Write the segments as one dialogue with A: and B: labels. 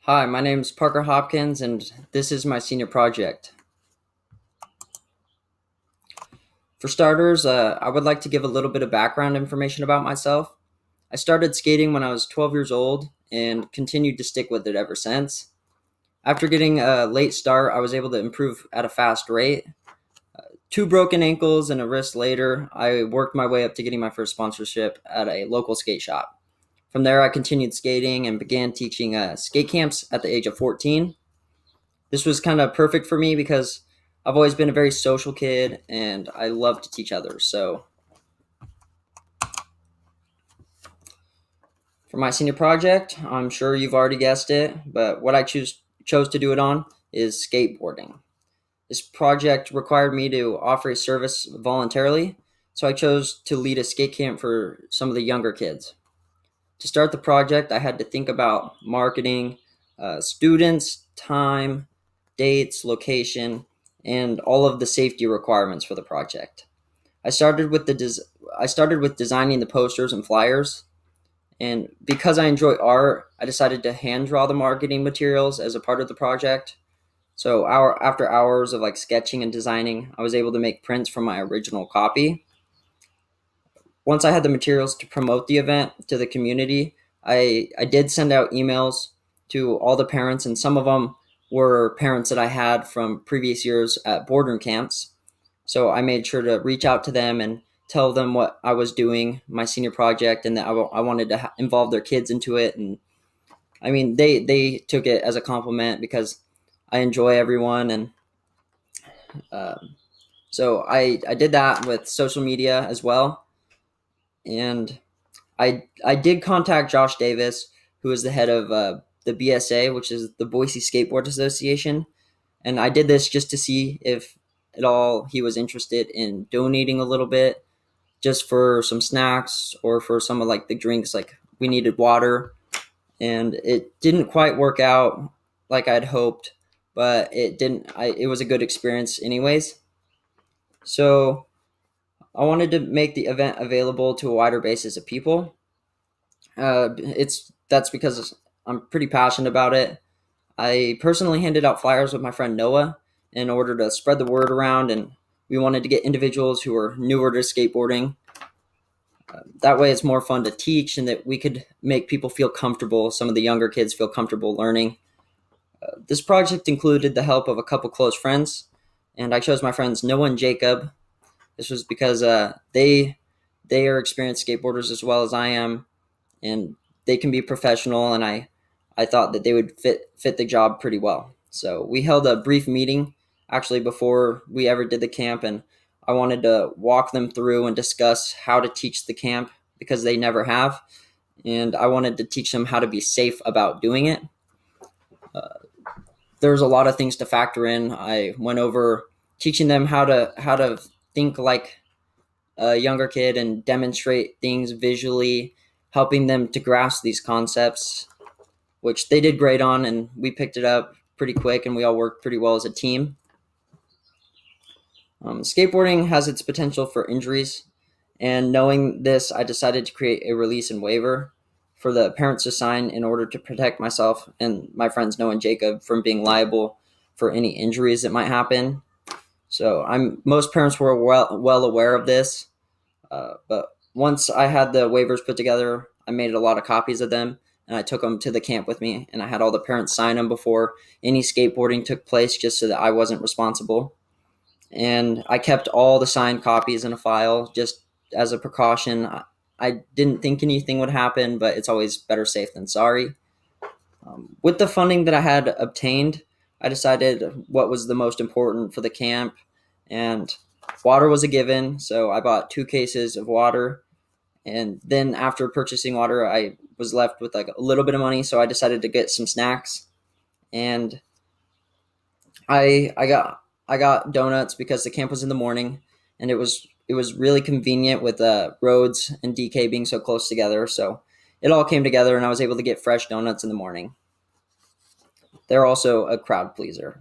A: Hi, my name is Parker Hopkins, and this is my senior project. For starters, I would like to give a little bit of background information about myself. I started skating when I was 12 years old and continued to stick with it ever since. After getting a late start, I was able to improve at a fast rate. Two broken ankles and a wrist later, I worked my way up to getting my first sponsorship at a local skate shop. From there, I continued skating and began teaching skate camps at the age of 14. This was kind of perfect for me because I've always been a very social kid and I love to teach others. So for my senior project, I'm sure you've already guessed it, but what I chose to do it on is skateboarding. This project required me to offer a service voluntarily, so I chose to lead a skate camp for some of the younger kids. To start the project, I had to think about marketing, students, time, dates, location, and all of the safety requirements for the project. I started with I started with designing the posters and flyers, and because I enjoy art, I decided to hand draw the marketing materials as a part of the project. So after hours of like sketching and designing, I was able to make prints from my original copy. Once I had the materials to promote the event to the community, I did send out emails to all the parents, and some of them were parents that I had from previous years at boardroom camps. So I made sure to reach out to them and tell them what I was doing, my senior project, and that I wanted to involve their kids into it. And I mean, they took it as a compliment because I enjoy everyone, and so I did that with social media as well. And I did contact Josh Davis, who is the head of the BSA, which is the Boise Skateboard Association, and I did this just to see if at all he was interested in donating a little bit, just for some snacks or for some of like the drinks. Like we needed water, and it didn't quite work out like I'd hoped, but it didn't. It was a good experience anyways. So I wanted to make the event available to a wider basis of people. It's that's because I'm pretty passionate about it. I personally handed out flyers with my friend Noah in order to spread the word around, and we wanted to get individuals who are newer to skateboarding. That way, it's more fun to teach, and that we could make people feel comfortable. Some of the younger kids feel comfortable learning. This project included the help of a couple close friends, and I chose my friends Noah and Jacob. This was because they are experienced skateboarders as well as I am, and they can be professional, and I thought that they would fit the job pretty well. So we held a brief meeting actually before we ever did the camp, and I wanted to walk them through and discuss how to teach the camp because they never have, and I wanted to teach them how to be safe about doing it. There's a lot of things to factor in. I went over teaching them how to think like a younger kid and demonstrate things visually, helping them to grasp these concepts, which they did great on, and we picked it up pretty quick, and we all worked pretty well as a team. Skateboarding has its potential for injuries, and knowing this, I decided to create a release and waiver for the parents to sign in order to protect myself and my friends Noah and Jacob from being liable for any injuries that might happen. So most parents were well aware of this, but once I had the waivers put together, I made a lot of copies of them, and I took them to the camp with me, and I had all the parents sign them before any skateboarding took place, just so that I wasn't responsible. And I kept all the signed copies in a file just as a precaution. I didn't think anything would happen, but it's always better safe than sorry. With the funding that I had obtained, I decided what was the most important for the camp, and water was a given. So I bought 2 cases of water, and then after purchasing water, I was left with like a little bit of money, so I decided to get some snacks, and I got donuts because the camp was in the morning, and it was really convenient with Rhodes and DK being so close together. So it all came together, and I was able to get fresh donuts in the morning. They're also a crowd pleaser.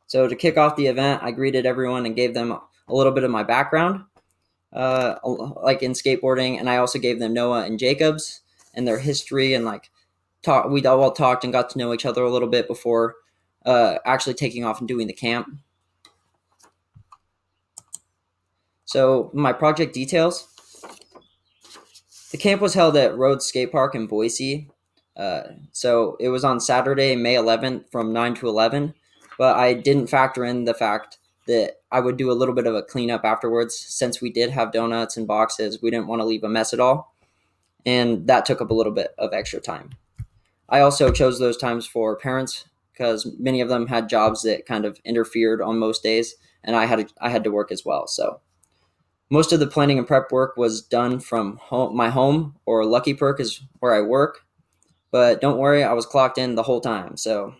A: So to kick off the event, I greeted everyone and gave them a little bit of my background, like in skateboarding, and I also gave them Noah and Jacob's and their history and like we all talked and got to know each other a little bit before actually taking off and doing the camp. So my project details. The camp was held at Rhodes Skate Park in Boise. So it was on Saturday, May 11th from 9 to 11. But I didn't factor in the fact that I would do a little bit of a cleanup afterwards. Since we did have donuts and boxes, we didn't want to leave a mess at all. And that took up a little bit of extra time. I also chose those times for parents because many of them had jobs that kind of interfered on most days, and I had to work as well. So most of the planning and prep work was done from my home, or Lucky Perk is where I work. But don't worry, I was clocked in the whole time. So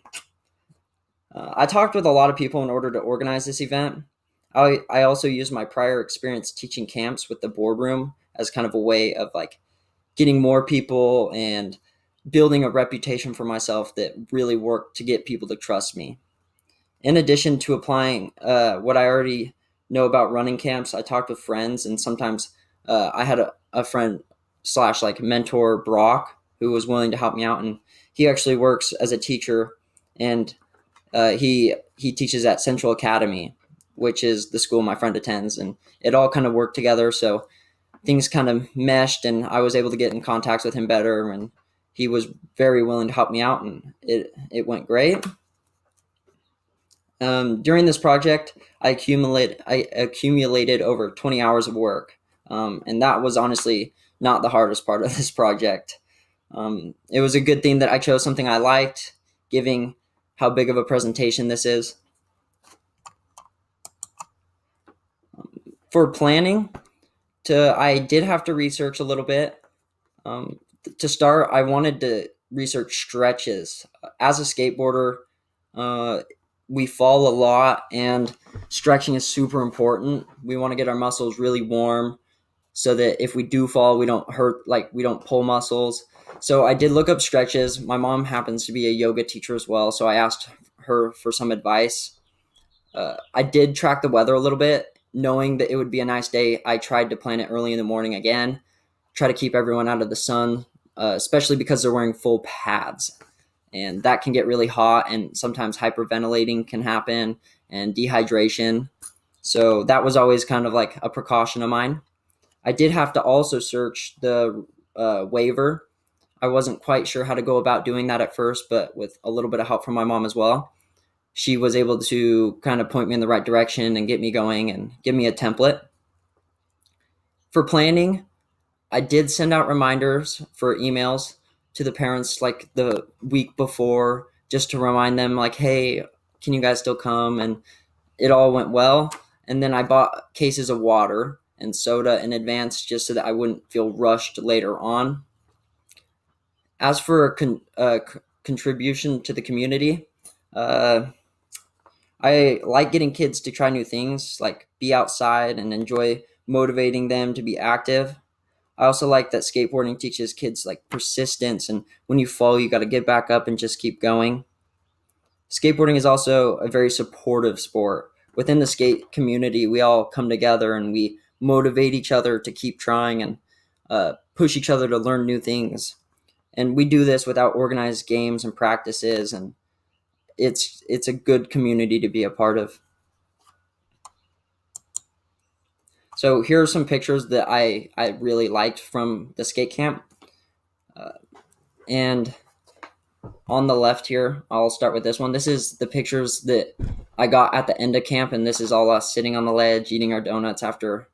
A: I talked with a lot of people in order to organize this event. I also used my prior experience teaching camps with the boardroom as kind of a way of like getting more people and building a reputation for myself that really worked to get people to trust me. In addition to applying what I already know about running camps, I talked with friends, and sometimes I had a friend slash like mentor, Brock, who was willing to help me out, and he actually works as a teacher, and he teaches at Central Academy, which is the school my friend attends, and it all kind of worked together. So things kind of meshed, and I was able to get in contact with him better, and he was very willing to help me out, and it went great. During this project, I accumulated over 20 hours of work, and that was honestly not the hardest part of this project. It was a good thing that I chose something I liked, giving how big of a presentation this is. For planning, I did have to research a little bit. To start, I wanted to research stretches. As a skateboarder, we fall a lot, and stretching is super important. We want to get our muscles really warm so that if we do fall, we don't hurt, like we don't pull muscles. So I did look up stretches. My mom happens to be a yoga teacher as well, so I asked her for some advice. I did track the weather a little bit, knowing that it would be a nice day. I tried to plan it early in the morning again, try to keep everyone out of the sun, especially because they're wearing full pads. And that can get really hot, and sometimes hyperventilating can happen and dehydration. So that was always kind of like a precaution of mine. I did have to also search the waiver. I wasn't quite sure how to go about doing that at first, but with a little bit of help from my mom as well, she was able to kind of point me in the right direction and get me going and give me a template. For planning, I did send out reminders for emails to the parents like the week before, just to remind them like, hey, can you guys still come? And it all went well. And then I bought cases of water and soda in advance just so that I wouldn't feel rushed later on. As for contribution to the community, I like getting kids to try new things, like be outside, and enjoy motivating them to be active. I also like that skateboarding teaches kids like persistence, and when you fall, you got to get back up and just keep going. Skateboarding is also a very supportive sport. Within the skate community, we all come together and we motivate each other to keep trying and push each other to learn new things. And we do this without organized games and practices, and it's a good community to be a part of. So here are some pictures that I really liked from the skate camp. And on the left here, I'll start with this one. This is the pictures that I got at the end of camp, and this is all us sitting on the ledge eating our donuts after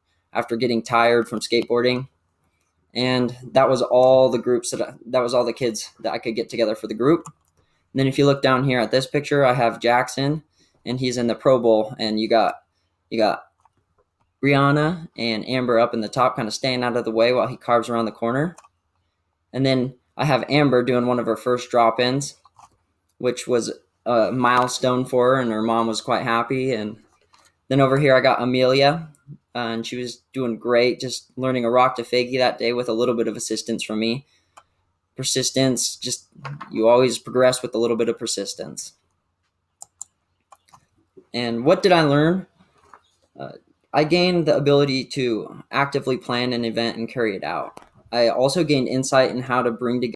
A: getting tired from skateboarding. And that was all the groups that was all the kids that I could get together for the group. And then if you look down here at this picture, I have Jackson, and he's in the Pro Bowl, and you got Brianna and Amber up in the top, kind of staying out of the way while he carves around the corner. And then I have Amber doing one of her first drop-ins, which was a milestone for her, and her mom was quite happy. And then over here I got Amelia, and she was doing great, just learning a rock to fakie that day with a little bit of assistance from me. Persistence, just you always progress with a little bit of persistence. And what did I learn? I gained the ability to actively plan an event and carry it out. I also gained insight in how to bring together